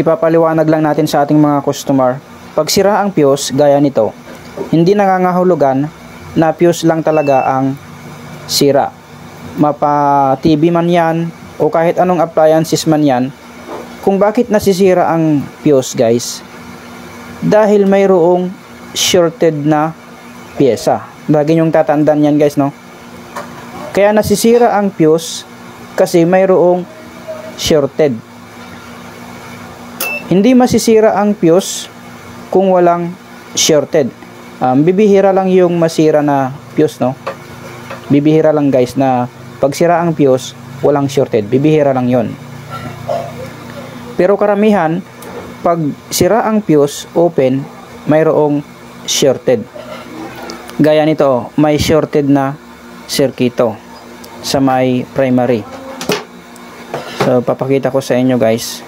ipapaliwanag lang natin sa ating mga customer. Pag sira ang fuse gaya nito, hindi nangangahulugan na fuse lang talaga ang sira. Mapa TV man yan o kahit anong appliances man yan, kung bakit nasisira ang fuse guys, dahil mayroong shorted na pyesa. Lagi nyong tatandaan yan guys, no? Kaya nasisira ang fuse kasi mayroong shorted. Hindi masisira ang fuse kung walang shorted. Bibihira lang yung masira na fuse, no? Bibihira lang guys na pag sira ang fuse, walang shorted. Bibihira lang yon. Pero karamihan, pag sira ang fuse, open, mayroong shorted. Gaya nito, may shorted na circuito sa may primary. So, papakita ko sa inyo guys.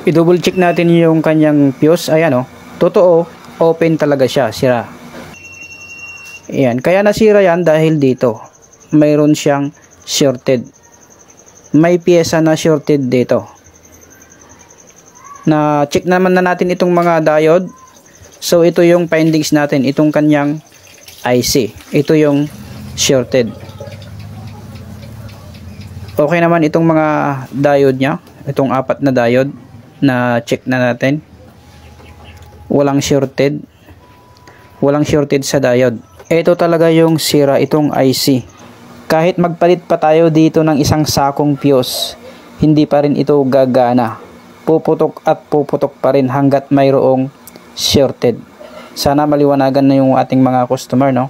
I-double check natin yung kanyang fuse. Ayan, oh. Totoo, open talaga siya, sira. Ayan, kaya nasira yan dahil dito. Mayroon siyang shorted. May pyesa na shorted dito. Na check naman na natin itong mga diode. So, ito yung findings natin. Itong kanyang IC. Ito yung shorted. Okay naman itong mga diode nya. Itong 4 na diode na check na natin. Walang shorted. Walang shorted sa diode. Ito talaga yung sira, itong IC. Kahit magpalit pa tayo dito ng isang sakong fuse, hindi pa rin ito gagana. Puputok at puputok pa rin hanggat mayroong shorted. Sana maliwanagan na yung ating mga customer, no?